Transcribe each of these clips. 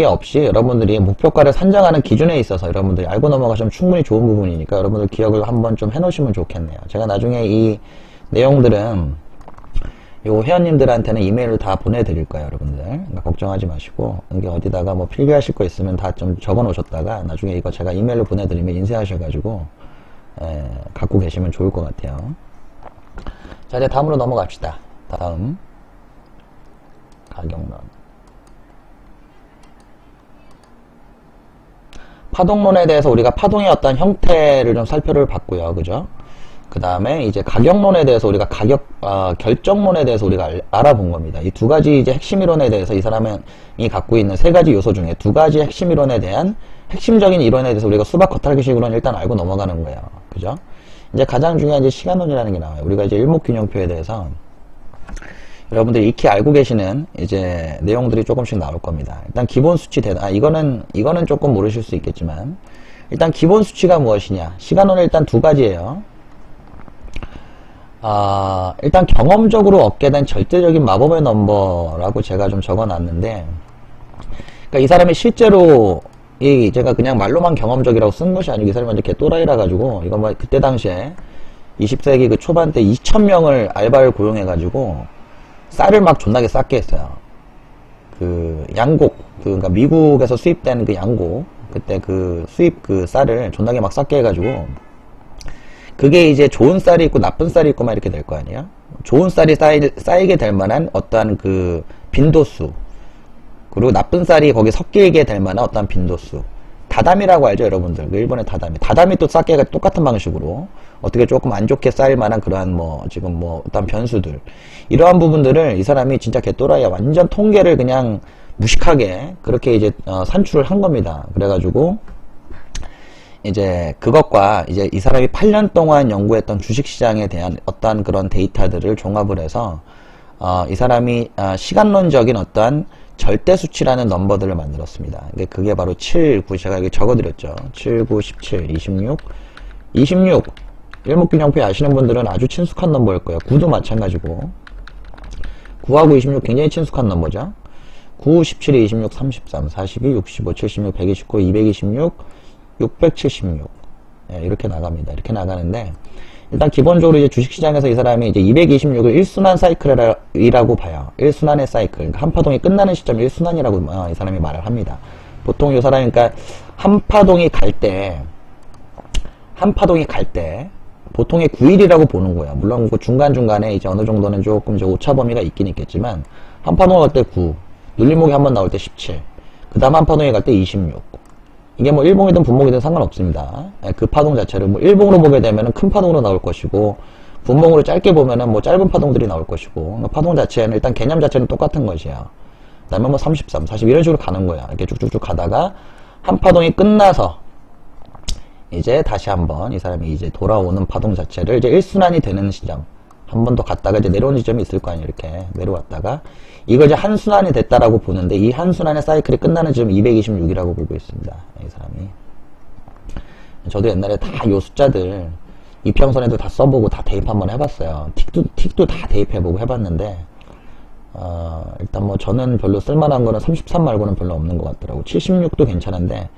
관계없이 여러분들이 목표가를 산정하는 기준에 있어서 여러분들이 알고 넘어가시면 충분히 좋은 부분이니까 여러분들 기억을 한번 좀 해놓으시면 좋겠네요. 제가 나중에 이 내용들은 요 회원님들한테는 이메일로 다 보내드릴 거예요, 여러분들. 그러니까 걱정하지 마시고, 이게 어디다가 뭐 필기하실 거 있으면 다 좀 적어 놓으셨다가, 나중에 이거 제가 이메일로 보내드리면 인쇄하셔가지고, 갖고 계시면 좋을 것 같아요. 자, 이제 다음으로 넘어갑시다. 다음. 가격론. 파동론에 대해서 우리가 파동의 어떤 형태를 좀 살펴를 봤고요, 그죠? 그 다음에 이제 가격론에 대해서 우리가 결정론에 대해서 우리가 알아본 겁니다. 이 두 가지 이제 핵심 이론에 대해서 이 사람이 갖고 있는 세 가지 요소 중에 두 가지 핵심 이론에 대한 핵심적인 이론에 대해서 우리가 수박 겉핥기식으로는 일단 알고 넘어가는 거예요. 그죠? 이제 가장 중요한 이제 시간론이라는 게 나와요. 우리가 이제 일목균형표에 대해서 여러분들이 익히 알고 계시는 이제 내용들이 조금씩 나올 겁니다. 일단 기본 수치 이거는 조금 모르실 수 있겠지만 일단 기본 수치가 무엇이냐? 시간론은 일단 두 가지예요. 일단 경험적으로 얻게 된 절대적인 마법의 넘버라고 제가 좀 적어놨는데, 그러니까 이 사람이 실제로 제가 그냥 말로만 경험적이라고 쓴 것이 아니고 이 사람이 완전 개또라이라 가지고 이거 뭐 그때 당시에 20세기 그 초반 때 2,000명을 알바를 고용해가지고 쌀을 막 존나게 쌌게 했어요. 그 양곡, 그러니까 미국에서 수입된 그 양곡, 그때 그 수입 그 쌀을 존나게 막 쌌게 해가지고. 그게 이제 좋은 쌀이 있고 나쁜 쌀이 있고 막 이렇게 될 거 아니에요? 좋은 쌀이 쌓이게 될 만한 어떠한 그 빈도수, 그리고 나쁜 쌀이 거기 섞이게 될 만한 어떠한 빈도수. 다담이라고 알죠, 여러분들? 그 일본의 다담이. 다담이 또 쌓기가 똑같은 방식으로 어떻게 조금 안 좋게 쌓일 만한 그러한 지금 어떤 변수들. 이러한 부분들을 이 사람이 진짜 개또라이야. 완전 통계를 그냥 무식하게 그렇게 이제 산출을 한 겁니다. 그래가지고 이제 그것과 이제 이 사람이 8년 동안 연구했던 주식시장에 대한 어떠한 그런 데이터들을 종합을 해서 이 사람이 시간론적인 어떠한 절대수치라는 넘버들을 만들었습니다. 그게 바로 7, 9, 제가 여기 적어드렸죠. 7, 9, 17, 26 일목균형표 아시는 분들은 아주 친숙한 넘버일 거예요. 9도 마찬가지고 9하고 26 굉장히 친숙한 넘버죠. 9, 17, 26, 33, 42, 65, 76, 129, 226 676 이렇게 나갑니다. 이렇게 나가는데 일단 기본적으로 이제 주식시장에서 이 사람이 이제 226을 1순환 사이클이라고 봐요. 1순환의 사이클. 그러니까 한 파동이 끝나는 시점이 1순환이라고 이 사람이 말을 합니다. 보통 이 사람이 그러니까 한 파동이 갈 때 보통의 9일이라고 보는 거예요. 물론 그 중간중간에 이제 어느 정도는 조금 이제 오차 범위가 있긴 있겠지만 한 파동이 갈 때 9, 눌림목이 한번 나올 때 17, 그 다음 한 파동이 갈 때 26. 이게 뭐 일봉이든 분봉이든 상관없습니다. 그 파동 자체를 뭐 일봉으로 보게 되면은 큰 파동으로 나올 것이고 분봉으로 짧게 보면은 뭐 짧은 파동들이 나올 것이고 파동 자체는 일단 개념 자체는 똑같은 것이에요. 그다음에 뭐 33, 40 이런 식으로 가는 거야. 이렇게 쭉쭉쭉 가다가 한 파동이 끝나서 이제 다시 한번 이 사람이 이제 돌아오는 파동 자체를 이제 1순환이 되는 시점 한 번 더 갔다가 이제 내려오는 지점이 있을 거 아니에요. 이렇게 내려왔다가 이걸 이제 한순환이 됐다라고 보는데 이 한순환의 사이클이 끝나는 지점 226이라고 보고 있습니다. 이 사람이. 저도 옛날에 다 요 숫자들 이평선에도 다 써보고 다 대입 한번 해봤어요. 틱도 다 대입해보고 해봤는데 일단 뭐 저는 별로 쓸만한 거는 33 말고는 별로 없는 것 같더라고. 76도 괜찮은데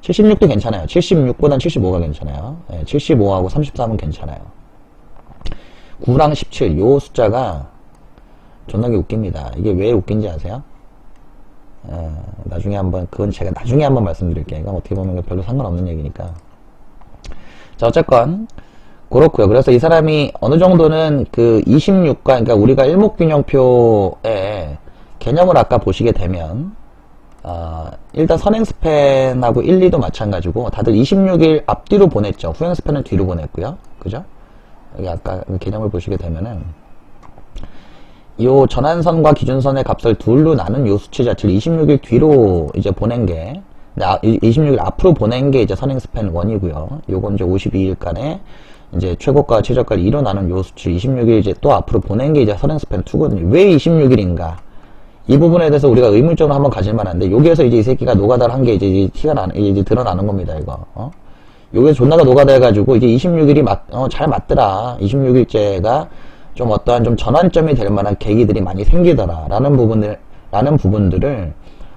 76도 괜찮아요. 76보단 75가 괜찮아요. 75하고 33은 괜찮아요. 9랑 17, 요 숫자가 존나게 웃깁니다. 이게 왜 웃긴지 아세요? 나중에 한번, 그건 제가 나중에 한번 말씀드릴게요. 이건 어떻게 보면 별로 상관없는 얘기니까. 자, 어쨌건, 그렇고요. 그래서 이 사람이 어느 정도는 그 26과, 그러니까 우리가 일목균형표의 개념을 아까 보시게 되면, 일단 선행 스팬하고 1, 2도 마찬가지고, 다들 26일 앞뒤로 보냈죠. 후행 스팬은 뒤로 보냈고요. 그죠? 여기 아까 개념을 보시게 되면은 요 전환선과 기준선의 값을 둘로 나눈 요 수치 자체를 26일 뒤로 이제 보낸 게 26일 앞으로 보낸 게 이제 선행 스팬 1이고요. 요건 이제 52일간의 이제 최고가 최저가를 2로 나눈 요 수치 26일 이제 또 앞으로 보낸 게 이제 선행 스팬 2거든요. 왜 26일인가? 이 부분에 대해서 우리가 의문점을 한번 가질 만한데 여기에서 이제 이 새끼가 노가다를 한 게 이제 이제 드러나는 겁니다. 이거. 요게 존나가 노가다 해가지고 이게 26일이 잘 맞더라. 26일째가 좀 어떠한 좀 전환점이 될 만한 계기들이 많이 생기더라. 라는 부분들을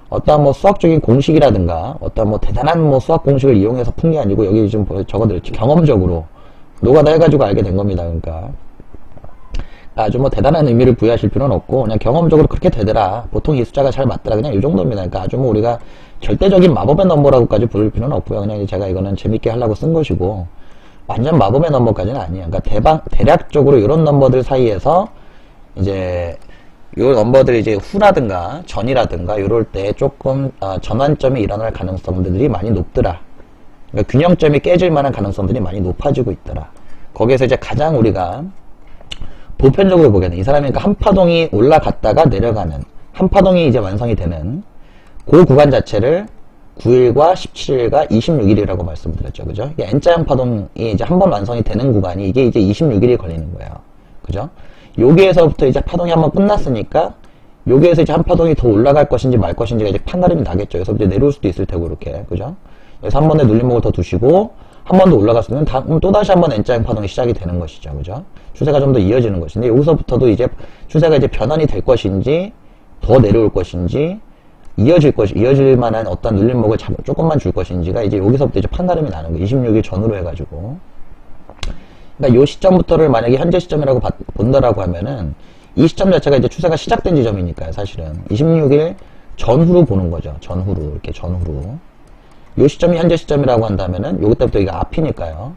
어떠한 뭐 수학적인 공식이라든가 어떠한 뭐 대단한 뭐 수학 공식을 이용해서 푼 게 아니고 여기 좀 적어드렸지. 경험적으로 노가다 해가지고 알게 된 겁니다. 그러니까 아주 뭐 대단한 의미를 부여하실 필요는 없고 그냥 경험적으로 그렇게 되더라. 보통 이 숫자가 잘 맞더라. 그냥 이 정도입니다. 그러니까 아주 뭐 우리가 절대적인 마법의 넘버라고까지 부를 필요는 없고요. 그냥 제가 이거는 재밌게 하려고 쓴 것이고 완전 마법의 넘버까지는 아니에요. 그러니까 대략적으로 이런 넘버들 사이에서 이제 요 넘버들이 이제 후라든가 전이라든가 요럴 때 조금 전환점이 일어날 가능성들이 많이 높더라. 그러니까 균형점이 깨질 만한 가능성들이 많이 높아지고 있더라. 거기에서 이제 가장 우리가 보편적으로 보게는 이 사람이 그러니까 한 파동이 올라갔다가 내려가는 한 파동이 이제 완성이 되는 그 구간 자체를 9일과 17일과 26일이라고 말씀드렸죠. 그죠? 이게 N자형 파동이 이제 한 번 완성이 되는 구간이 이게 이제 26일이 걸리는 거예요. 그죠? 여기에서부터 이제 파동이 한번 끝났으니까 여기에서 이제 한 파동이 더 올라갈 것인지 말 것인지가 이제 판가름이 나겠죠. 그래서 이제 내려올 수도 있을 테고 이렇게. 그죠? 그래서 한 번에 눌림목을 더 두시고 한 번 더 올라갔으면 또다시 한 번 N자형 파동이 시작이 되는 것이죠. 그죠? 추세가 좀 더 이어지는 것인데 여기서부터도 이제 추세가 이제 변환이 될 것인지 더 내려올 것인지 이어질 만한 어떤 눌림목을 조금만 줄 것인지가 이제 여기서부터 이제 판가름이 나는 거예요. 26일 전후로 해가지고. 그러니까 요 시점부터를 만약에 현재 시점이라고 본다라고 하면은 이 시점 자체가 이제 추세가 시작된 지점이니까요. 사실은 26일 전후로 보는 거죠. 전후로 이렇게 전후로. 요 시점이 현재 시점이라고 한다면은 요때부터 이게 앞이니까요.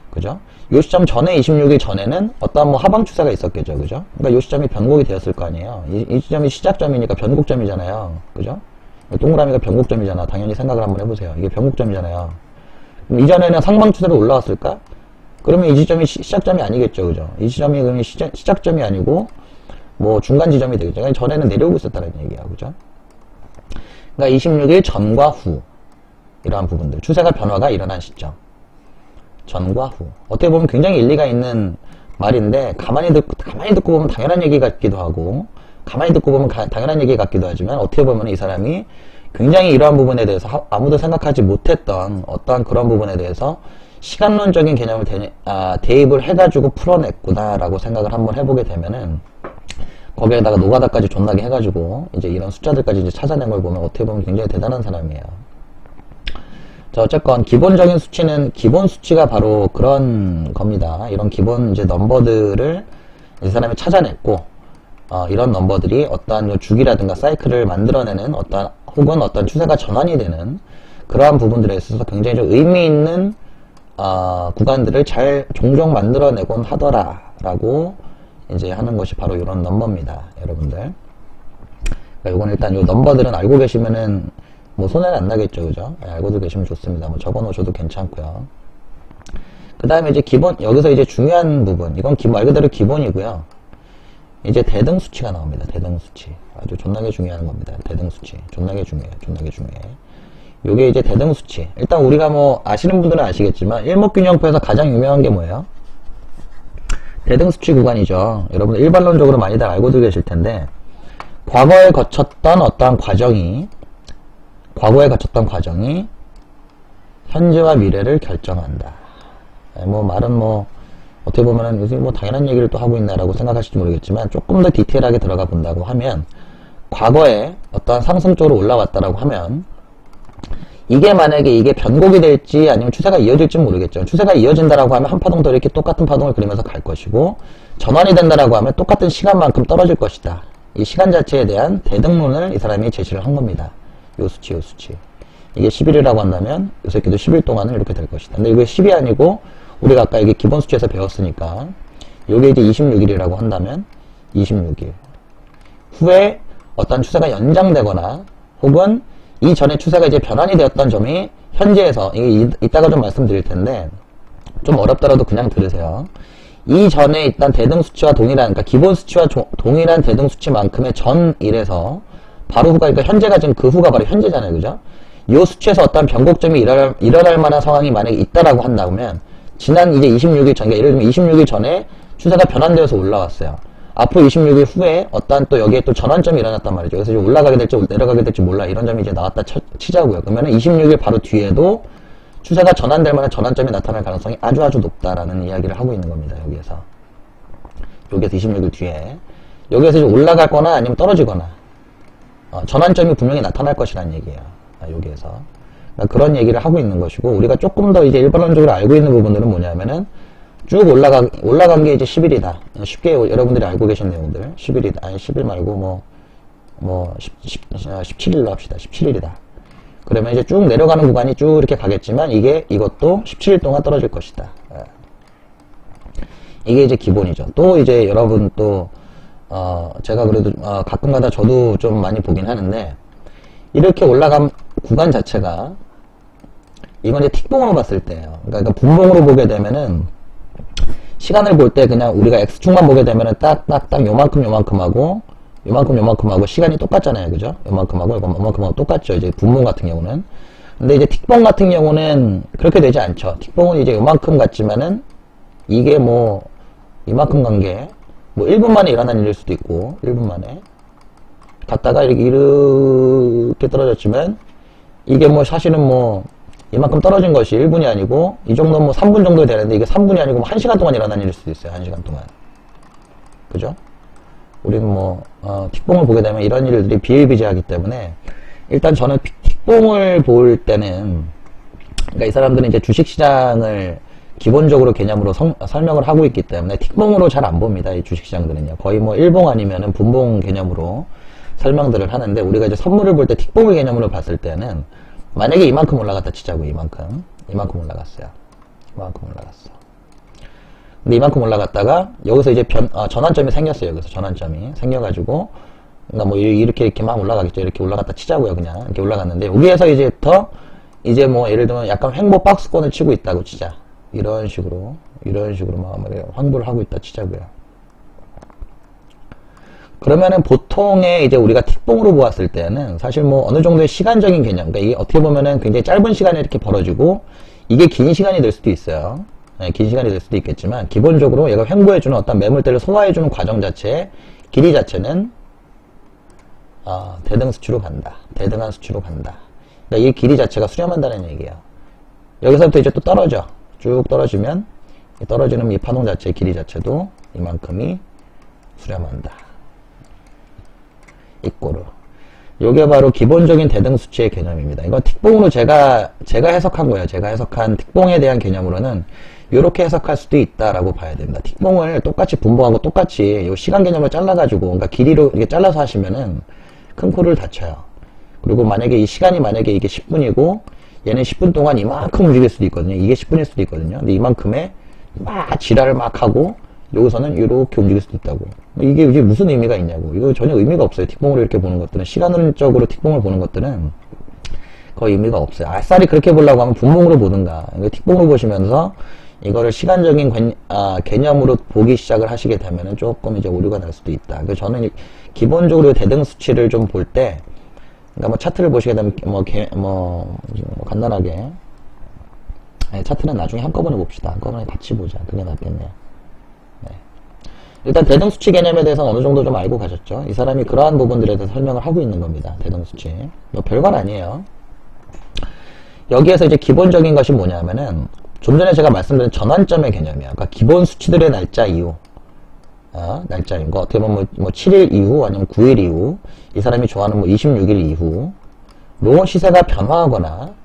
그죠? 요 시점 전에 26일 전에는 어떠한 뭐 하방 추세가 있었겠죠. 그죠? 그러니까 요 시점이 변곡이 되었을 거 아니에요. 이 시점이 시작점이니까 변곡점이잖아요. 그죠? 동그라미가 변곡점이잖아. 당연히 생각을 한번 해보세요. 이게 변곡점이잖아요. 그럼 이전에는 상방 추세로 올라왔을까? 그러면 이 지점이 시작점이 아니겠죠. 그죠? 이 지점이 그러면 시작점이 아니고 뭐 중간 지점이 되겠죠. 그러니까 전에는 내려오고 있었다는 얘기야. 그죠? 그러니까 26일 전과 후 이러한 부분들 추세가 변화가 일어난 시점 전과 후 어떻게 보면 굉장히 일리가 있는 말인데 가만히 듣고 보면 당연한 얘기 같기도 하고 가만히 듣고 보면 당연한 얘기 같기도 하지만 어떻게 보면 이 사람이 굉장히 이러한 부분에 대해서 아무도 생각하지 못했던 어떠한 그런 부분에 대해서 시간론적인 개념을 대입을 해가지고 풀어냈구나라고 생각을 한번 해보게 되면은 거기에다가 노가다까지 존나게 해가지고 이제 이런 숫자들까지 이제 찾아낸 걸 보면 어떻게 보면 굉장히 대단한 사람이에요. 자, 어쨌건 기본적인 수치는 기본 수치가 바로 그런 겁니다. 이런 기본 이제 넘버들을 이 사람이 찾아냈고 이런 넘버들이 어떠한 주기라든가 사이클을 만들어내는 혹은 어떤 추세가 전환이 되는 그러한 부분들에 있어서 굉장히 좀 의미 있는 구간들을 잘 종종 만들어내곤 하더라라고 이제 하는 것이 바로 이런 넘버입니다, 여러분들. 그러니까 이건 일단 이 넘버들은 알고 계시면은 뭐 손해는 안 나겠죠, 그죠? 네, 알고도 계시면 좋습니다. 뭐 적어 놓으셔도 괜찮고요. 그 다음에 이제 여기서 이제 중요한 부분, 이건 말 그대로 기본이고요. 이제 대등 수치가 나옵니다. 대등 수치. 아주 존나게 중요한 겁니다. 대등 수치. 존나게 중요해요. 존나게 중요해. 요게 이제 대등 수치. 일단 우리가 뭐 아시는 분들은 아시겠지만 일목균형표에서 가장 유명한 게 뭐예요? 대등 수치 구간이죠. 여러분들 일반론적으로 많이들 알고도 계실 텐데 과거에 거쳤던 어떠한 과정이 현재와 미래를 결정한다. 뭐 말은 뭐 어떻게 보면은 요즘 뭐 당연한 얘기를 또 하고 있나라고 생각하실지 모르겠지만 조금 더 디테일하게 들어가 본다고 하면 과거에 어떠한 상승적으로 올라왔다라고 하면 이게 만약에 이게 변곡이 될지 아니면 추세가 이어질지 모르겠죠. 추세가 이어진다라고 하면 한 파동 더 이렇게 똑같은 파동을 그리면서 갈 것이고 전환이 된다라고 하면 똑같은 시간만큼 떨어질 것이다. 이 시간 자체에 대한 대등론을 이 사람이 제시를 한 겁니다. 요 수치. 이게 10일이라고 한다면 요 새끼도 10일 동안은 이렇게 될 것이다. 근데 이게 10이 아니고 우리가 아까 이게 기본 수치에서 배웠으니까 요게 이제 26일이라고 한다면 26일 후에 어떤 추세가 연장되거나 혹은 이전에 추세가 이제 변환이 되었던 점이 현재에서 이게 이따가 좀 말씀드릴 텐데 좀 어렵더라도 그냥 들으세요. 이전에 일단 대등 수치와 동일한 그러니까 기본 수치와 동일한 대등 수치만큼의 전일에서 바로 후가 그러니까 현재가 지금 그 후가 바로 현재잖아요. 그죠? 이 수치에서 어떤 변곡점이 일어날 만한 상황이 만약에 있다라고 한다면 지난 이제 26일 전, 그러니까 예를 들면 26일 전에 추세가 변환되어서 올라왔어요. 앞으로 26일 후에 어떠한 또 여기에 또 전환점이 일어났단 말이죠. 그래서 이제 올라가게 될지 내려가게 될지 몰라. 이런 점이 이제 나왔다 치자고요. 그러면은 26일 바로 뒤에도 추세가 전환될 만한 전환점이 나타날 가능성이 아주 높다라는 이야기를 하고 있는 겁니다. 여기에서 26일 뒤에. 여기에서 이제 올라가거나 아니면 떨어지거나 전환점이 분명히 나타날 것이라는 얘기예요. 여기에서. 그러니까 그런 얘기를 하고 있는 것이고, 우리가 조금 더 이제 일반론적으로 알고 있는 부분들은 뭐냐면은, 쭉 올라간 게 이제 10일이다. 쉽게 여러분들이 알고 계신 내용들. 10일이다. 아니, 10일 말고 17일로 합시다. 17일이다. 그러면 이제 쭉 내려가는 구간이 쭉 이렇게 가겠지만, 이것도 17일 동안 떨어질 것이다. 이게 이제 기본이죠. 또 이제 여러분 또, 제가 그래도, 가끔가다 저도 좀 많이 보긴 하는데, 이렇게 올라간 구간 자체가, 이건 이제 틱봉으로 봤을 때예요. 그러니까 분봉으로 보게 되면은, 시간을 볼 때 그냥 우리가 X축만 보게 되면은 딱딱딱 요만큼 하고 시간이 똑같잖아요. 그죠? 요만큼하고 똑같죠. 이제 분봉 같은 경우는. 근데 이제 틱봉 같은 경우는 그렇게 되지 않죠. 틱봉은 이제 요만큼 같지만은, 이게 이만큼 간 게, 1분 만에 일어난 일일 수도 있고, 1분 만에. 갔다가 이렇게 떨어졌지만, 이게 사실은 이만큼 떨어진 것이 1분이 아니고, 이 정도는 3분 정도 되는데, 이게 3분이 아니고 1시간 동안 일어난 일일 수도 있어요. 1시간 동안. 그죠? 우리는 틱봉을 보게 되면 이런 일들이 비일비재하기 때문에, 일단 저는 틱봉을 볼 때는, 그러니까 이 사람들은 이제 주식시장을 기본적으로 개념으로 설명을 하고 있기 때문에 틱봉으로 잘 안 봅니다. 이 주식시장들은요. 거의 일봉 아니면은 분봉 개념으로 설명들을 하는데, 우리가 이제 선물을 볼 때 틱봉을 개념으로 봤을 때는, 만약에 이만큼 올라갔다 치자고, 이만큼 올라갔어요. 이만큼 올라갔어. 근데 이만큼 올라갔다가, 여기서 이제 전환점이 생겼어요. 여기서 전환점이 생겨가지고, 그러니까 이렇게 막 올라가겠죠. 이렇게 올라갔다 치자고요. 그냥. 이렇게 올라갔는데, 여기에서 이제부터, 이제 예를 들면 약간 횡보 박스권을 치고 있다고 치자. 이런 식으로 막 환불을 하고 있다 치자고요. 그러면은 보통의 이제 우리가 틱봉으로 보았을 때는 사실 어느 정도의 시간적인 개념, 그러니까 이게 어떻게 보면은 굉장히 짧은 시간에 이렇게 벌어지고, 이게 긴 시간이 될 수도 있어요. 네, 긴 시간이 될 수도 있겠지만, 기본적으로 얘가 횡보해주는 어떤 매물대를 소화해주는 과정 자체, 길이 자체는, 대등한 수치로 간다. 그러니까 이 길이 자체가 수렴한다는 얘기예요. 여기서부터 이제 또 떨어져. 쭉 떨어지면, 떨어지는 이 파동 자체의 길이 자체도 이만큼이 수렴한다. 이꼬르. 요게 바로 기본적인 대등 수치의 개념입니다. 이건 틱봉으로 제가 해석한 거예요. 제가 해석한 틱봉에 대한 개념으로는 요렇게 해석할 수도 있다라고 봐야 됩니다. 틱봉을 똑같이 분봉하고 똑같이 요 시간 개념으로 잘라가지고, 그러니까 길이로 이렇게 잘라서 하시면은 큰 코를 다쳐요. 그리고 만약에 이 시간이 이게 10분이고, 얘는 10분 동안 이만큼 움직일 수도 있거든요. 이게 10분일 수도 있거든요. 근데 이만큼에 막 지랄을 막 하고, 여기서는 이렇게 움직일 수도 있다고. 이게 무슨 의미가 있냐고. 이거 전혀 의미가 없어요. 틱봉으로 이렇게 보는 것들은. 시간론적으로 틱봉을 보는 것들은 거의 의미가 없어요. 아싸리 그렇게 보려고 하면 분봉으로 보든가. 이거 틱봉으로 보시면서 이거를 시간적인 개념으로 보기 시작을 하시게 되면은 조금 이제 오류가 날 수도 있다. 그래서 저는 기본적으로 대등 수치를 좀 볼 때, 그러니까 차트를 보시게 되면 간단하게, 차트는 나중에 한꺼번에 봅시다. 한꺼번에 같이 보자. 그게 낫겠네요. 일단 대등수치 개념에 대해서는 어느 정도 좀 알고 가셨죠? 이 사람이 그러한 부분들에 대해서 설명을 하고 있는 겁니다. 대등수치. 별건 아니에요. 여기에서 이제 기본적인 것이 뭐냐면은, 좀 전에 제가 말씀드린 전환점의 개념이야. 그러니까 기본 수치들의 날짜 이후, 날짜인 거. 어떻게 보면 7일 이후, 아니면 9일 이후, 이 사람이 좋아하는 26일 이후로 시세가 변화하거나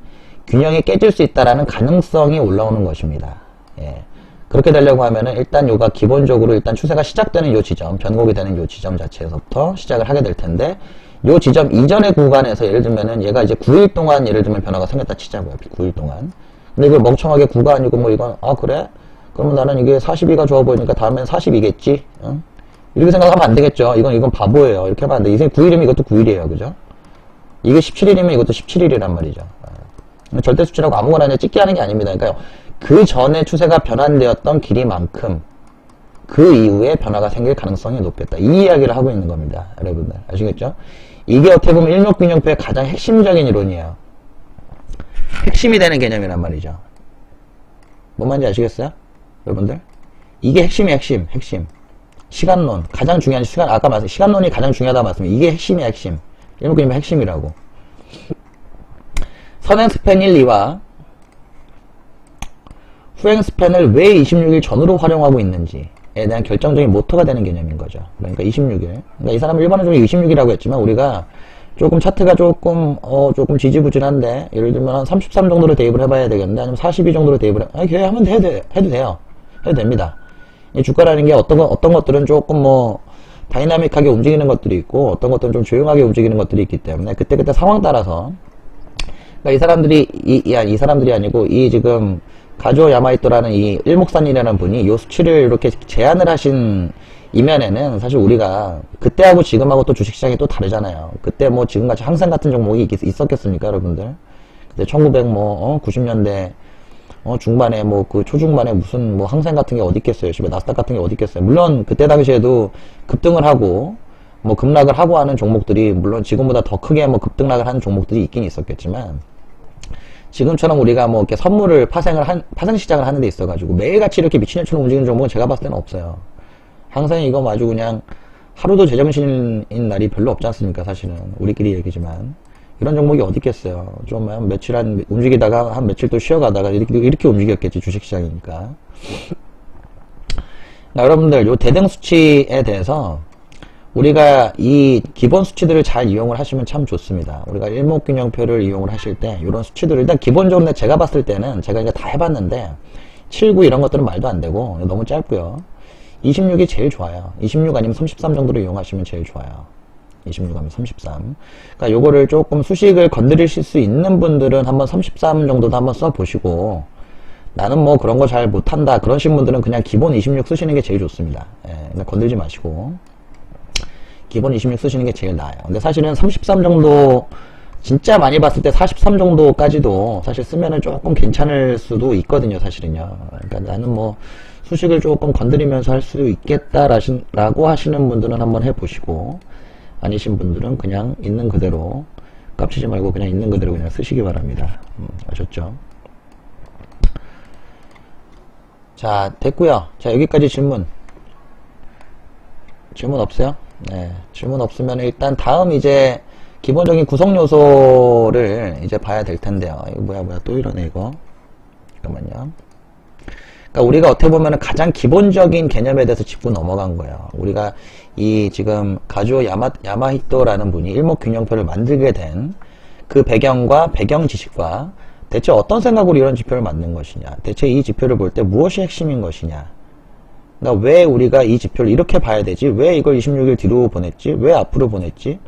균형이 깨질 수 있다라는 가능성이 올라오는 것입니다. 예. 그렇게 되려고 하면은 일단 요가 기본적으로 일단 추세가 시작되는 요 지점, 변곡이 되는 요 지점 자체에서부터 시작을 하게 될 텐데, 요 지점 이전의 구간에서 예를 들면은 얘가 이제 9일 동안 예를 들면 변화가 생겼다 치자고요. 9일 동안. 근데 이걸 멍청하게 9가 아니고 이건, 그래? 그러면 나는 이게 42가 좋아 보이니까 다음엔 42겠지? 응? 이렇게 생각하면 안 되겠죠. 이건 바보예요. 이렇게 하면 안 돼. 이게 9일이면 이것도 9일이에요. 그죠? 이게 17일이면 이것도 17일이란 말이죠. 절대 수치라고 아무거나 그냥 찍게 하는 게 아닙니다. 그러니까 그 전에 추세가 변환되었던 길이만큼 그 이후에 변화가 생길 가능성이 높겠다. 이 이야기를 하고 있는 겁니다. 여러분들. 아시겠죠? 이게 어떻게 보면 일목균형표의 가장 핵심적인 이론이에요. 핵심이 되는 개념이란 말이죠. 뭔 말인지 아시겠어요? 여러분들? 이게 핵심이에요. 핵심. 시간론. 가장 중요한 아까 말씀, 시간론이 가장 중요하다고 말씀드렸어요. 이게 핵심이야, 핵심. 일목균형표 핵심이라고. 선행 스팬 1, 2와 후행 스팬을 왜 26일 전후로 활용하고 있는지에 대한 결정적인 모토가 되는 개념인 거죠. 그러니까 26일. 그러니까 이 사람은 일반적으로 26이라고 했지만 우리가 조금 차트가 조금 지지부진한데, 예를 들면 한 33 정도로 대입을 해봐야 되겠는데, 아니면 42 정도로 대입을 해도 돼요. 해도 됩니다. 이 주가라는 게 어떤 것들은 조금 다이나믹하게 움직이는 것들이 있고, 어떤 것들은 좀 조용하게 움직이는 것들이 있기 때문에, 그때그때 상황 따라서, 그러니까 이 사람들이 아니고, 이 지금, 가조 야마이토라는 이 일목산이라는 분이 이 수치를 이렇게 제안을 하신 이면에는 사실 우리가 그때하고 지금하고 또 주식시장이 또 다르잖아요. 그때 지금같이 항상 같은 종목이 있었겠습니까, 여러분들? 그때 1990년대 중반에 그 초중반에 무슨 항상 같은 게 어디 있겠어요. 집에 나스닥 같은 게 어디 있겠어요. 물론 그때 당시에도 급등을 하고 급락을 하고 하는 종목들이 물론 지금보다 더 크게 급등락을 하는 종목들이 있긴 있었겠지만 지금처럼 우리가 이렇게 선물을 파생 시장을 하는 데 있어가지고 매일같이 이렇게 미친년처럼 움직이는 종목은 제가 봤을 때는 없어요. 항상 이거 아주 그냥 하루도 제정신인 날이 별로 없지 않습니까, 사실은. 우리끼리 얘기지만. 이런 종목이 어디 있겠어요. 좀 며칠 움직이다가 한 며칠 또 쉬어가다가 이렇게 움직였겠지, 주식시장이니까. 여러분들, 요 대등 수치에 대해서 우리가 이 기본 수치들을 잘 이용을 하시면 참 좋습니다. 우리가 일목균형표를 이용을 하실 때 이런 수치들을 일단 기본적으로 제가 봤을 때는 제가 이제 다 해봤는데 79 이런 것들은 말도 안 되고 너무 짧고요. 26이 제일 좋아요. 26 아니면 33 정도로 이용하시면 제일 좋아요. 26 아니면 33. 그러니까 요거를 조금 수식을 건드리실 수 있는 분들은 한번 33 정도도 한번 써보시고 나는 그런 거 잘 못한다 그러신 분들은 그냥 기본 26 쓰시는 게 제일 좋습니다. 예, 건들지 마시고 기본 26 쓰시는 게 제일 나아요. 근데 사실은 33 정도 진짜 많이 봤을 때 43 정도까지도 사실 쓰면은 조금 괜찮을 수도 있거든요, 사실은요. 그러니까 나는 수식을 조금 건드리면서 할 수 있겠다라고 하시는 분들은 한번 해보시고 아니신 분들은 그냥 있는 그대로 깝치지 말고 그냥 있는 그대로 그냥 쓰시기 바랍니다. 아셨죠? 자, 됐고요. 자, 여기까지 질문 없어요? 네, 질문 없으면 일단 다음 이제 기본적인 구성 요소를 이제 봐야 될 텐데요. 이거 뭐야 또 이러네 이거. 잠깐만요. 그러니까 우리가 어떻게 보면 가장 기본적인 개념에 대해서 짚고 넘어간 거예요. 우리가 이 지금 가조 야마히토라는 분이 일목균형표를 만들게 된 그 배경과 배경 지식과 대체 어떤 생각으로 이런 지표를 만든 것이냐, 대체 이 지표를 볼 때 무엇이 핵심인 것이냐, 그러니까 왜 우리가 이 지표를 이렇게 봐야 되지, 왜 이걸 26일 뒤로 보냈지, 왜 앞으로 보냈지,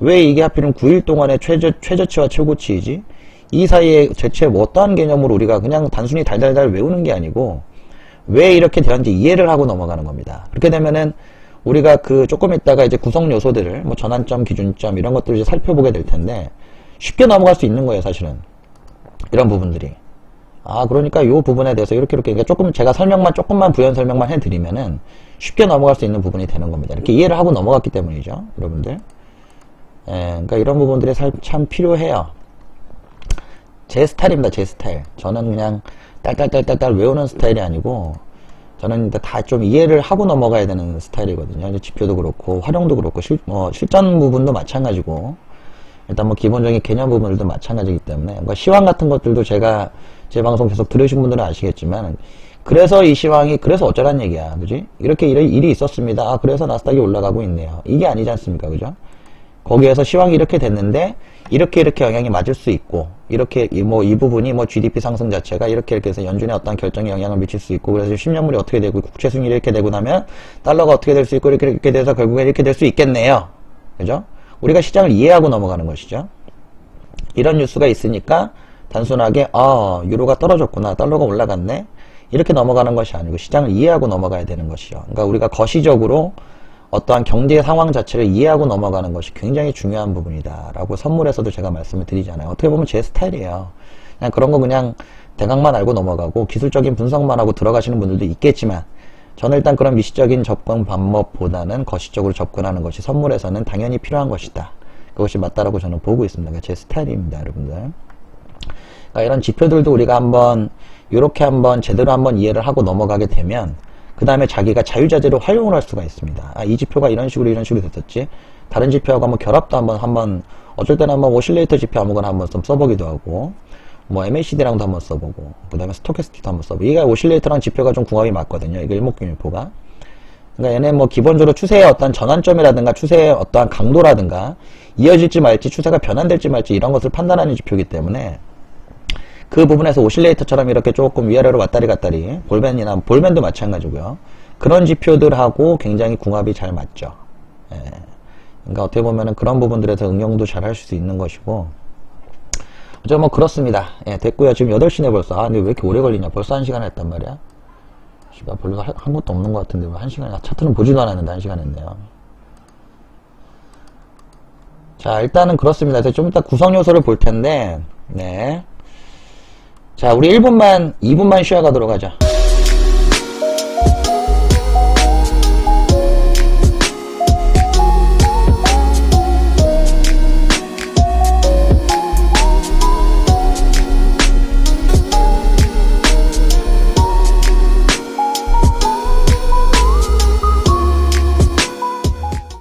왜 이게 하필이면 9일 동안의 최저치와 최고치이지, 이 사이에 대체 어떠한 개념으로 우리가 그냥 단순히 달달달 외우는 게 아니고 왜 이렇게 되었는지 이해를 하고 넘어가는 겁니다. 그렇게 되면은 우리가 조금 있다가 이제 구성 요소들을 전환점, 기준점 이런 것들을 이제 살펴보게 될 텐데 쉽게 넘어갈 수 있는 거예요, 사실은. 이런 부분들이. 그러니까 이 부분에 대해서 이렇게 그러니까 조금 제가 조금만 부연 설명만 해드리면은 쉽게 넘어갈 수 있는 부분이 되는 겁니다. 이렇게 이해를 하고 넘어갔기 때문이죠, 여러분들. 그러니까 이런 부분들이 참 필요해요. 제 스타일입니다, 제 스타일. 저는 그냥 딸딸딸딸 외우는 스타일이 아니고 저는 다 좀 이해를 하고 넘어가야 되는 스타일이거든요. 이제 지표도 그렇고 활용도 그렇고 실전 부분도 마찬가지고 일단 기본적인 개념 부분들도 마찬가지이기 때문에 시황 같은 것들도 제가 제 방송 계속 들으신 분들은 아시겠지만 그래서 이 시황이 그래서 어쩌란 얘기야, 그지? 이렇게 일이 있었습니다. 그래서 나스닥이 올라가고 있네요. 이게 아니지 않습니까, 그죠? 거기에서 시황이 이렇게 됐는데 이렇게 영향이 맞을 수 있고 이렇게 이 부분이 GDP 상승 자체가 이렇게 해서 연준에 어떤 결정에 영향을 미칠 수 있고 그래서 10년물이 어떻게 되고 국채 수익률이 이렇게 되고 나면 달러가 어떻게 될 수 있고 이렇게 돼서 결국에 이렇게 될 수 있겠네요, 그죠? 우리가 시장을 이해하고 넘어가는 것이죠. 이런 뉴스가 있으니까 단순하게 유로가 떨어졌구나, 달러가 올라갔네 이렇게 넘어가는 것이 아니고 시장을 이해하고 넘어가야 되는 것이죠. 그러니까 우리가 거시적으로 어떠한 경제 상황 자체를 이해하고 넘어가는 것이 굉장히 중요한 부분이다 라고 선물에서도 제가 말씀을 드리잖아요. 어떻게 보면 제 스타일이에요. 그냥 그런 거 그냥 대강만 알고 넘어가고 기술적인 분석만 하고 들어가시는 분들도 있겠지만 저는 일단 그런 미시적인 접근 방법보다는 거시적으로 접근하는 것이 선물에서는 당연히 필요한 것이다. 그것이 맞다라고 저는 보고 있습니다. 제 스타일입니다, 여러분들. 그러니까 이런 지표들도 우리가 이렇게 제대로 한번 이해를 하고 넘어가게 되면 그 다음에 자기가 자유자재로 활용을 할 수가 있습니다. 이 지표가 이런 식으로 됐었지. 다른 지표하고 결합도 한번 어쩔 때는 오실레이터 지표 아무거나 한번 좀 써보기도 하고 MACD랑도 한번 써보고 그 다음에 스토캐스틱도 한번 써보고 이게 오실레이터랑 지표가 좀 궁합이 맞거든요. 이게 일목균형표가. 그러니까 얘네 기본적으로 추세의 어떤 전환점이라든가 추세의 어떠한 강도라든가 이어질지 말지, 추세가 변환될지 말지 이런 것을 판단하는 지표이기 때문에 그 부분에서 오실레이터처럼 이렇게 조금 위아래로 왔다리 갔다리, 볼밴도 마찬가지고요. 그런 지표들하고 굉장히 궁합이 잘 맞죠. 예. 그러니까 어떻게 보면은 그런 부분들에서 응용도 잘 할 수 있는 것이고, 뭐 그렇습니다. 예, 됐고요. 지금 8시네 벌써. 근데 왜 이렇게 오래 걸리냐. 벌써 1시간 했단 말이야. 씨발, 별로 한 것도 없는 것 같은데 왜 1시간, 차트는 보지도 않았는데 1시간 했네요. 자, 일단은 그렇습니다. 좀 이따 구성 요소를 볼 텐데, 네. 자, 우리 2분만 쉬어가도록 하죠.